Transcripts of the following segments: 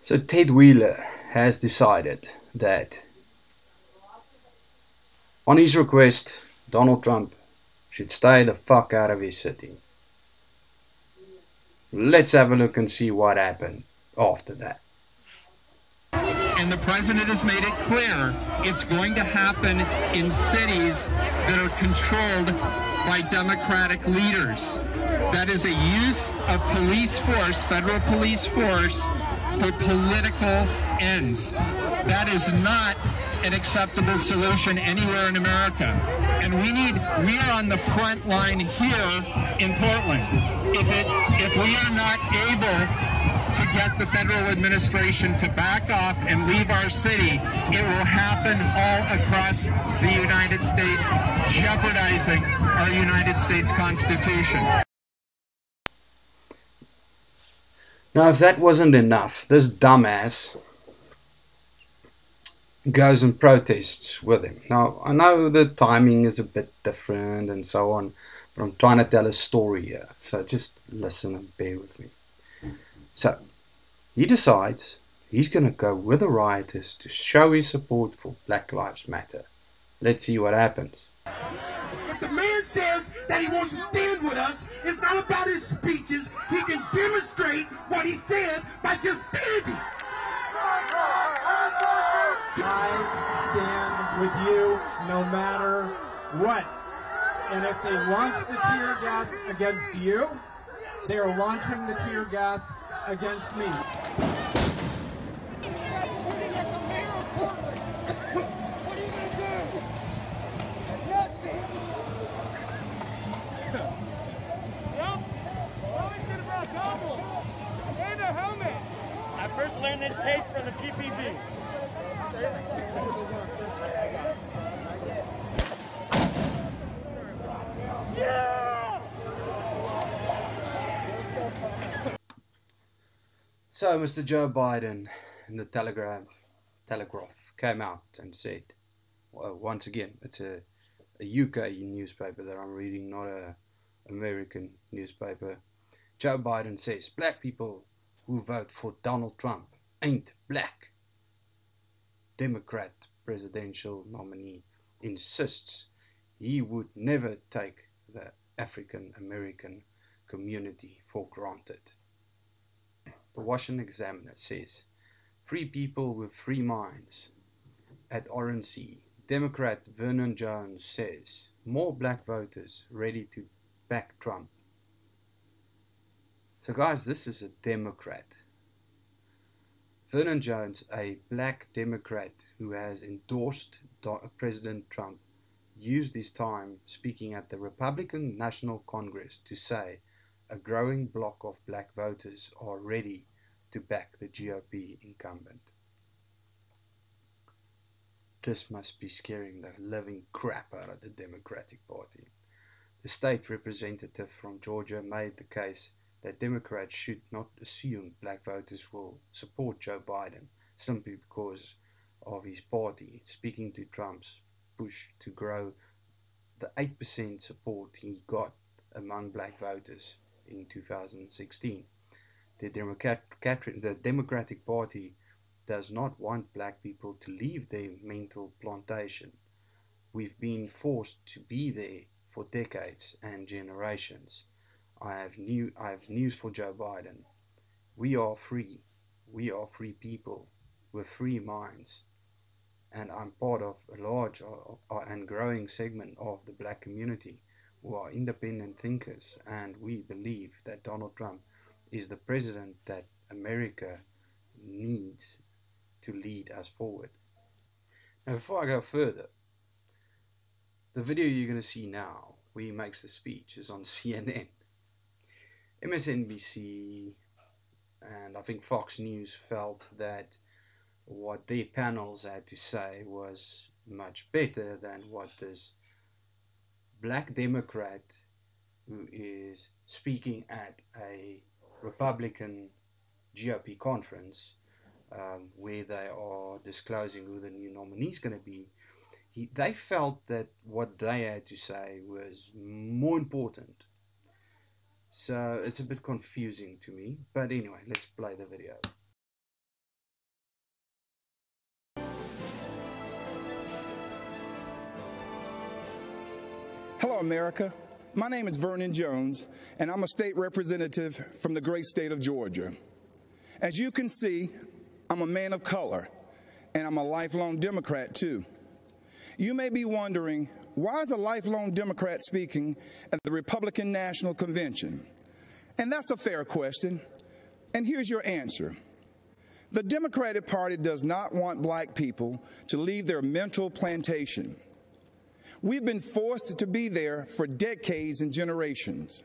So Ted Wheeler has decided that on his request, Donald Trump should stay the fuck out of his city. Let's have a look and see what happened after that. And the president has made it clear it's going to happen in cities that are controlled by Democratic leaders. That is a use of police force, federal police force, for political ends. That is not an acceptable solution anywhere in America. And we are on the front line here in Portland. If we are not able to get the federal administration to back off and leave our city, it will happen all across the United States, jeopardizing our United States Constitution. Now, if that wasn't enough, this dumbass goes and protests with him. Now, I know the timing is a bit different and so on, but I'm trying to tell a story here, so just listen and bear with me. So, he decides he's going to go with the rioters to show his support for Black Lives Matter. Let's see what happens. If the man says that he wants to stand with us, it's not about his speeches. He can demonstrate what he said by just standing. I stand with you no matter what. And if they launch the tear gas against you, they are launching the tear gas against me. I first learned this taste from the PPB. Yeah! So Mr. Joe Biden in the Telegraph came out and said, well, once again, it's a UK newspaper that I'm reading, not a American newspaper. Joe Biden says, black people who vote for Donald Trump ain't black. Democrat presidential nominee insists he would never take the African American community for granted. The Washington Examiner says, free people with free minds. At RNC, Democrat Vernon Jones says, more black voters ready to back Trump. So guys, this is a Democrat. Vernon Jones, a black Democrat who has endorsed President Trump, used his time speaking at the Republican National Congress to say a growing block of black voters are ready to back the GOP incumbent. This must be scaring the living crap out of the Democratic Party. The state representative from Georgia made the case that Democrats should not assume black voters will support Joe Biden simply because of his party, speaking to Trump's push to grow the 8% support he got among black voters in 2016. The Democratic Party does not want black people to leave their mental plantation. We've been forced to be there for decades and generations. I have news for Joe Biden. We are free. We are free people with free minds. And I'm part of a large and growing segment of the black community who are independent thinkers, and we believe that Donald Trump is the president that America needs to lead us forward. Now, before I go further, the video you're going to see now where he makes the speech is on CNN. MSNBC and I think Fox News felt that what their panels had to say was much better than what this black Democrat who is speaking at a Republican GOP conference where they are disclosing who the new nominee is going to be. They felt that what they had to say was more important. So it's a bit confusing to me. But anyway, let's play the video. Hello, America. My name is Vernon Jones, and I'm a state representative from the great state of Georgia. As you can see, I'm a man of color, and I'm a lifelong Democrat, too. You may be wondering, why is a lifelong Democrat speaking at the Republican National Convention? And that's a fair question, and here's your answer. The Democratic Party does not want black people to leave their mental plantation. We've been forced to be there for decades and generations.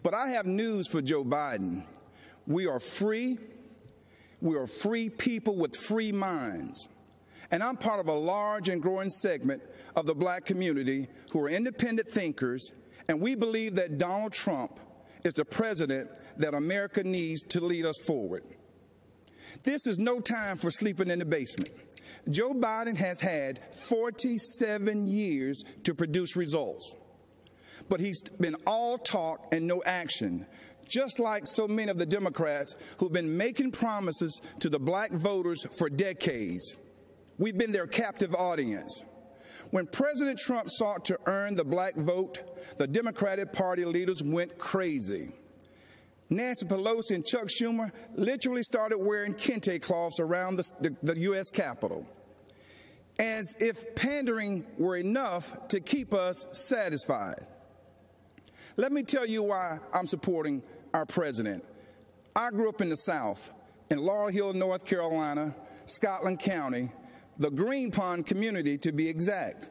But I have news for Joe Biden. We are free. We are free people with free minds. And I'm part of a large and growing segment of the black community who are independent thinkers, and we believe that Donald Trump is the president that America needs to lead us forward. This is no time for sleeping in the basement. Joe Biden has had 47 years to produce results, but he's been all talk and no action, just like so many of the Democrats who've been making promises to the black voters for decades. We've been their captive audience. When President Trump sought to earn the black vote, the Democratic Party leaders went crazy. Nancy Pelosi and Chuck Schumer literally started wearing kente cloths around the U.S. Capitol, as if pandering were enough to keep us satisfied. Let me tell you why I'm supporting our president. I grew up in the South, in Laurel Hill, North Carolina, Scotland County, the Green Pond community to be exact.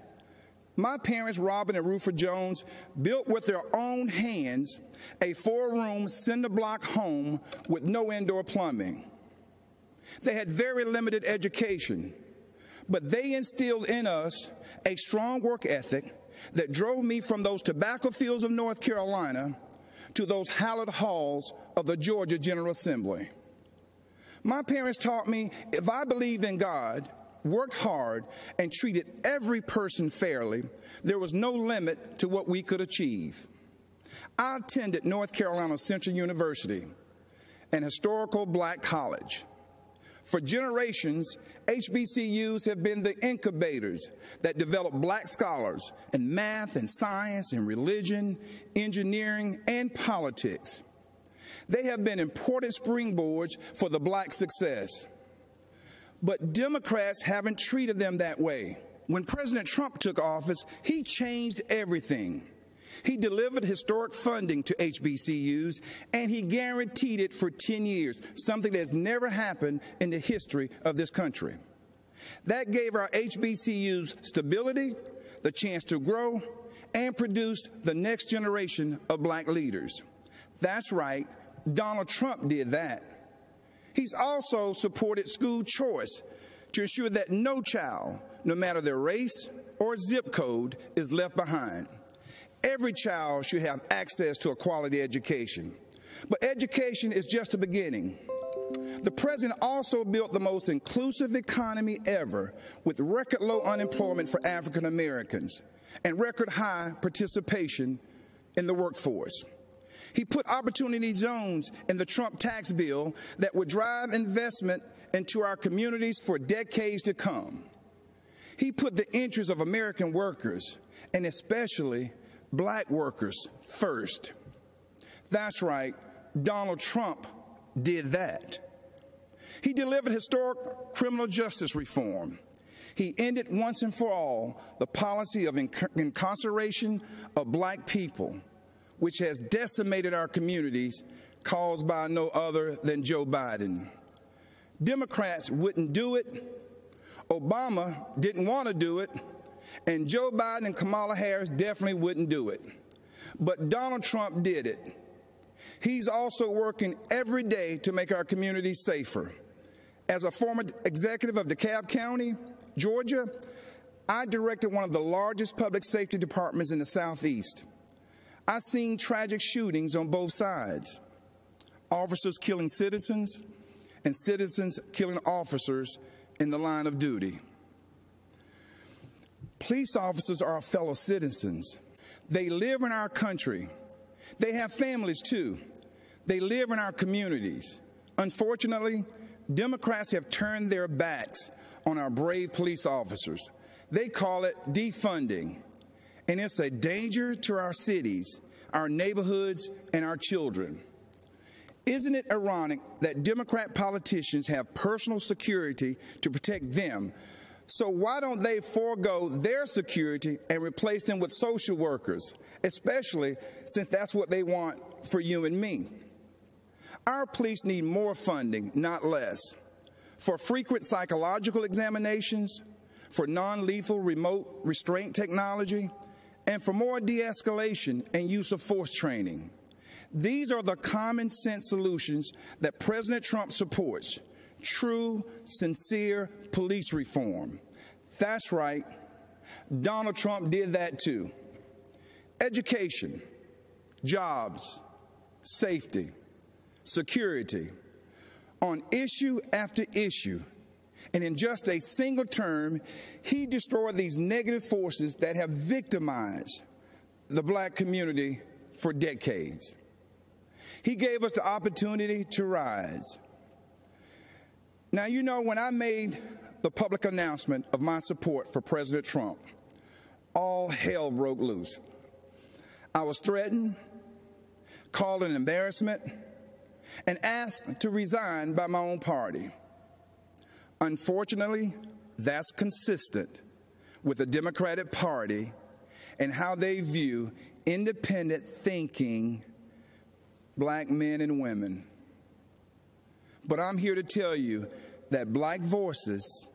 My parents, Robin and Rufus Jones, built with their own hands a 4-room cinder-block home with no indoor plumbing. They had very limited education, but they instilled in us a strong work ethic that drove me from those tobacco fields of North Carolina to those hallowed halls of the Georgia General Assembly. My parents taught me if I believed in God, worked hard, and treated every person fairly, there was no limit to what we could achieve. I attended North Carolina Central University, an historical black college. For generations, HBCUs have been the incubators that develop black scholars in math and science and religion, engineering, and politics. They have been important springboards for the black success. But Democrats haven't treated them that way. When President Trump took office, he changed everything. He delivered historic funding to HBCUs, and he guaranteed it for 10 years, something that has never happened in the history of this country. That gave our HBCUs stability, the chance to grow, and produce the next generation of black leaders. That's right, Donald Trump did that. He's also supported school choice to ensure that no child, no matter their race or zip code, is left behind. Every child should have access to a quality education. But education is just the beginning. The president also built the most inclusive economy ever, with record low unemployment for African Americans and record high participation in the workforce. He put opportunity zones in the Trump tax bill that would drive investment into our communities for decades to come. He put the interests of American workers, and especially black workers, first. That's right, Donald Trump did that. He delivered historic criminal justice reform. He ended once and for all the policy of incarceration of black people, which has decimated our communities, caused by no other than Joe Biden. Democrats wouldn't do it. Obama didn't want to do it. And Joe Biden and Kamala Harris definitely wouldn't do it. But Donald Trump did it. He's also working every day to make our communities safer. As a former executive of DeKalb County, Georgia, I directed one of the largest public safety departments in the Southeast. I've seen tragic shootings on both sides. Officers killing citizens and citizens killing officers in the line of duty. Police officers are our fellow citizens. They live in our country. They have families too. They live in our communities. Unfortunately, Democrats have turned their backs on our brave police officers. They call it defunding. and it's a danger to our cities, our neighborhoods, and our children. Isn't it ironic that Democrat politicians have personal security to protect them? So why don't they forego their security and replace them with social workers, especially since that's what they want for you and me? Our police need more funding, not less, for frequent psychological examinations, for non-lethal remote restraint technology, and for more de-escalation and use of force training. These are the common sense solutions that President Trump supports. True, sincere police reform. That's right. Donald Trump did that too. Education, jobs, safety, security. On issue after issue, and in just a single term, he destroyed these negative forces that have victimized the black community for decades. He gave us the opportunity to rise. Now, you know, when I made the public announcement of my support for President Trump, all hell broke loose. I was threatened, called an embarrassment, and asked to resign by my own party. Unfortunately, that's consistent with the Democratic Party and how they view independent thinking black men and women. But I'm here to tell you that black voices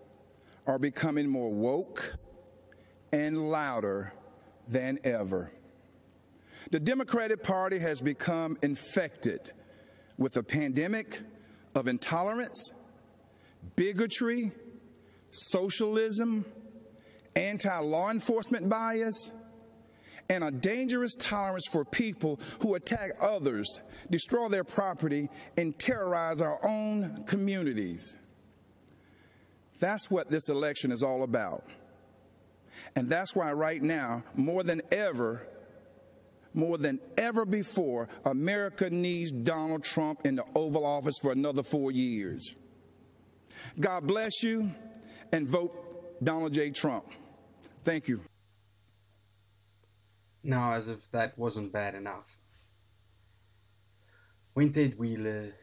are becoming more woke and louder than ever. The Democratic Party has become infected with a pandemic of intolerance, bigotry, socialism, anti-law enforcement bias, and a dangerous tolerance for people who attack others, destroy their property, and terrorize our own communities. That's what this election is all about. And that's why right now, more than ever before, America needs Donald Trump in the Oval Office for another 4 years. God bless you, and vote Donald J. Trump. Thank you. Now, as if that wasn't bad enough, when Ted Wheeler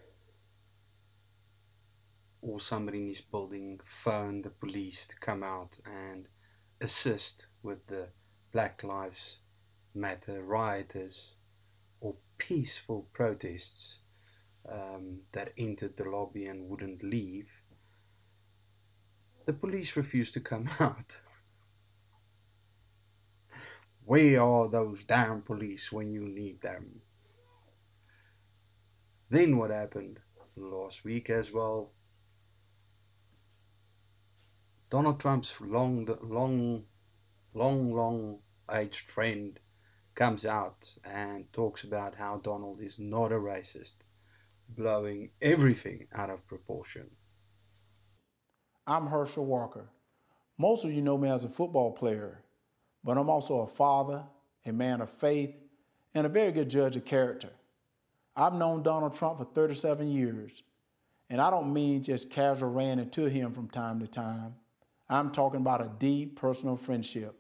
or somebody in his building phoned the police to come out and assist with the Black Lives Matter rioters or peaceful protests that entered the lobby and wouldn't leave, the police refused to come out. Where are those damn police when you need them? Then what happened last week as well? Donald Trump's long aged friend comes out and talks about how Donald is not a racist, blowing everything out of proportion. I'm Herschel Walker. Most of you know me as a football player, but I'm also a father, a man of faith, and a very good judge of character. I've known Donald Trump for 37 years, and I don't mean just casual ran into him from time to time. I'm talking about a deep personal friendship.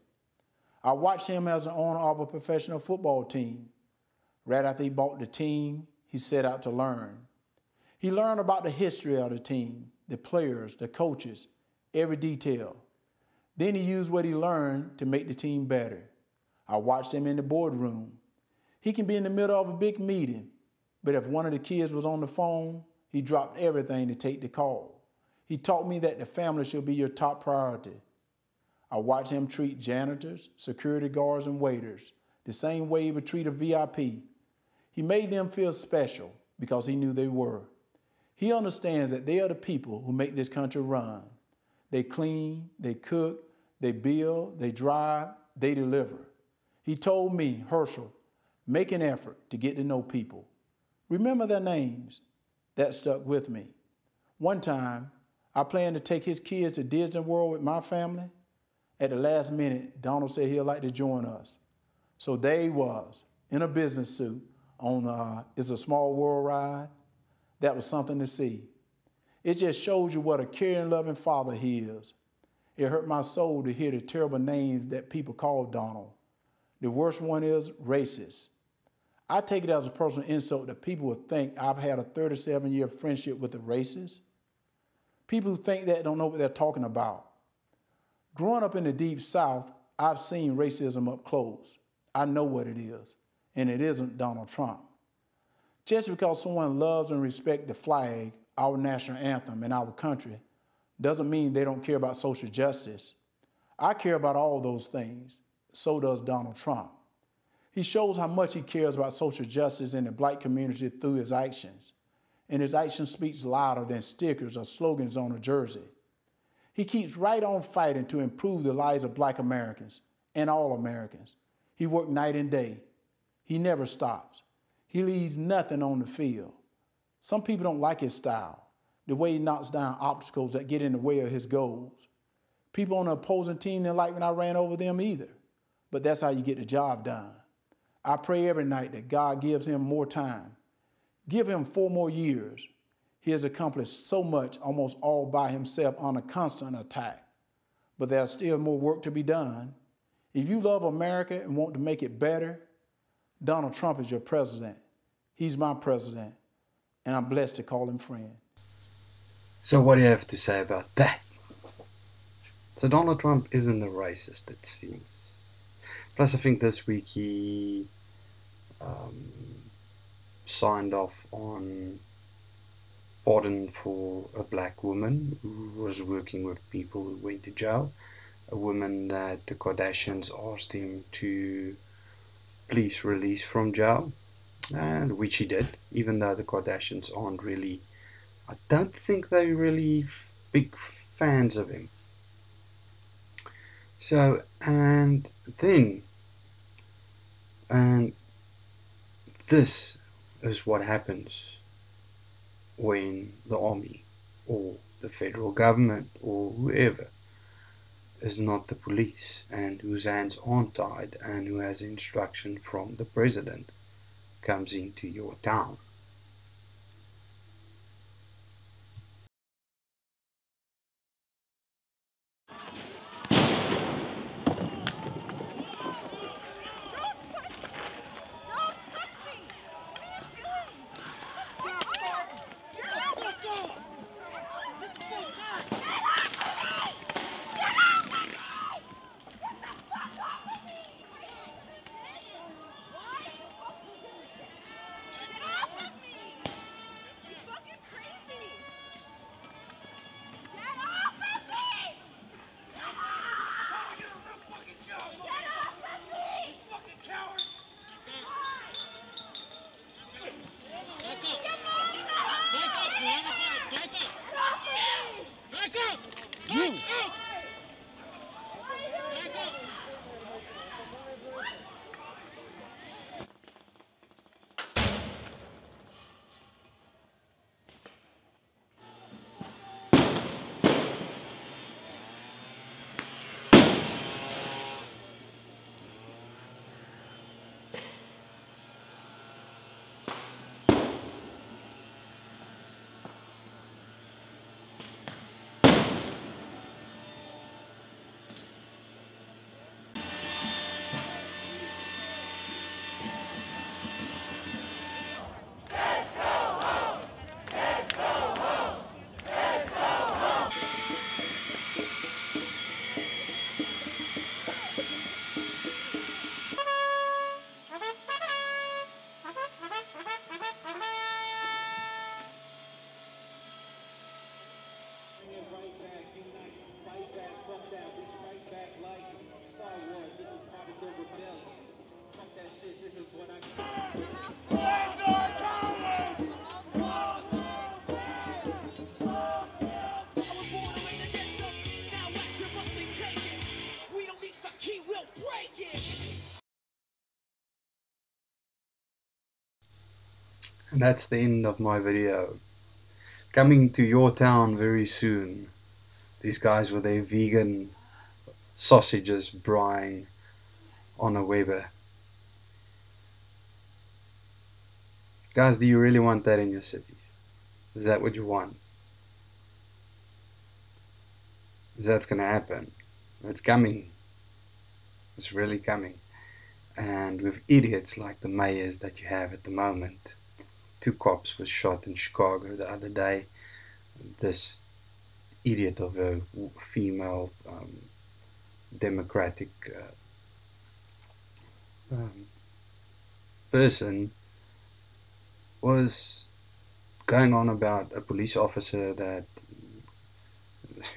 I watched him as an owner of a professional football team. Right after he bought the team, he set out to learn. He learned about the history of the team, the players, the coaches, every detail. Then he used what he learned to make the team better. I watched him in the boardroom. He can be in the middle of a big meeting, but if one of the kids was on the phone, he dropped everything to take the call. He taught me that the family should be your top priority. I watched him treat janitors, security guards, and waiters the same way he would treat a VIP. He made them feel special because he knew they were. He understands that they are the people who make this country run. They clean, they cook, they build, they drive, they deliver. He told me, Herschel, make an effort to get to know people. Remember their names. That stuck with me. One time, I planned to take his kids to Disney World with my family. At the last minute, Donald said he'd like to join us. So there he was, in a business suit, on It's a Small World ride. That was something to see. It just shows you what a caring, loving father he is. It hurt my soul to hear the terrible names that people call Donald. The worst one is racist. I take it as a personal insult that people would think I've had a 37-year friendship with a racist. People who think that don't know what they're talking about. Growing up in the Deep South, I've seen racism up close. I know what it is, and it isn't Donald Trump. Just because someone loves and respects the flag, our national anthem, and our country, doesn't mean they don't care about social justice. I care about all those things. So does Donald Trump. He shows how much he cares about social justice in the black community through his actions. And his action speaks louder than stickers or slogans on a jersey. He keeps right on fighting to improve the lives of black Americans and all Americans. He works night and day. He never stops. He leaves nothing on the field. Some people don't like his style, the way he knocks down obstacles that get in the way of his goals. People on the opposing team didn't like when I ran over them either, but that's how you get the job done. I pray every night that God gives him more time. Give him 4 more years. He has accomplished so much almost all by himself on a constant attack. But there's still more work to be done. If you love America and want to make it better, Donald Trump is your president. He's my president, and I'm blessed to call him friend. So what do you have to say about that? So Donald Trump isn't a racist, it seems. Plus, I think this week he signed off on pardon for a black woman who was working with people who went to jail. A woman that the Kardashians asked him to please release from jail, and which he did, even though the Kardashians aren't really, I don't think they're really big fans of him. So, and this is what happens when the army or the federal government or whoever is not the police and whose hands aren't tied and who has instruction from the president comes into your town. And that's the end of my video. Coming to your town very soon. These guys with their vegan sausages brine on a Weber. Guys, do you really want that in your cities? Is that what you want? Is that gonna happen? It's coming. It's really coming. And with idiots like the mayors that you have at the moment. 2 cops were shot in Chicago the other day. This idiot of a female Democratic person was going on about a police officer that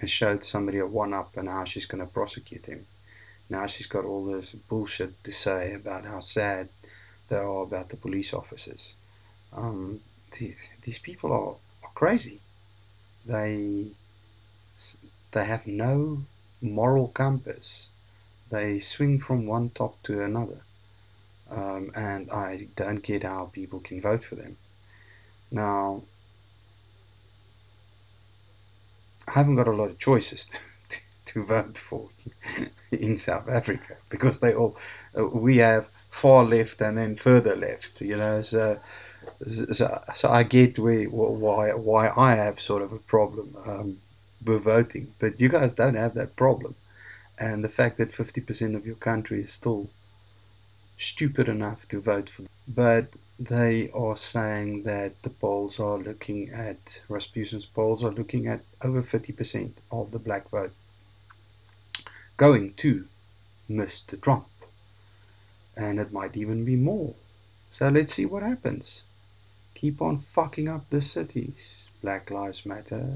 showed somebody a one-up and how she's going to prosecute him. Now she's got all this bullshit to say about how sad they are about the police officers. These people are crazy. They have no moral compass. They swing from one top to another. And I don't get how people can vote for them. Now, I haven't got a lot of choices to vote for in South Africa, because we have far left and then further left, so I get why I have sort of a problem with voting, but you guys don't have that problem. And the fact that 50% of your country is still stupid enough to vote for them. But they are saying that the polls are looking at, Rasmussen's polls are looking at over 50% of the black vote going to Mr. Trump. And it might even be more. So let's see what happens. Keep on fucking up the cities. Black Lives Matter.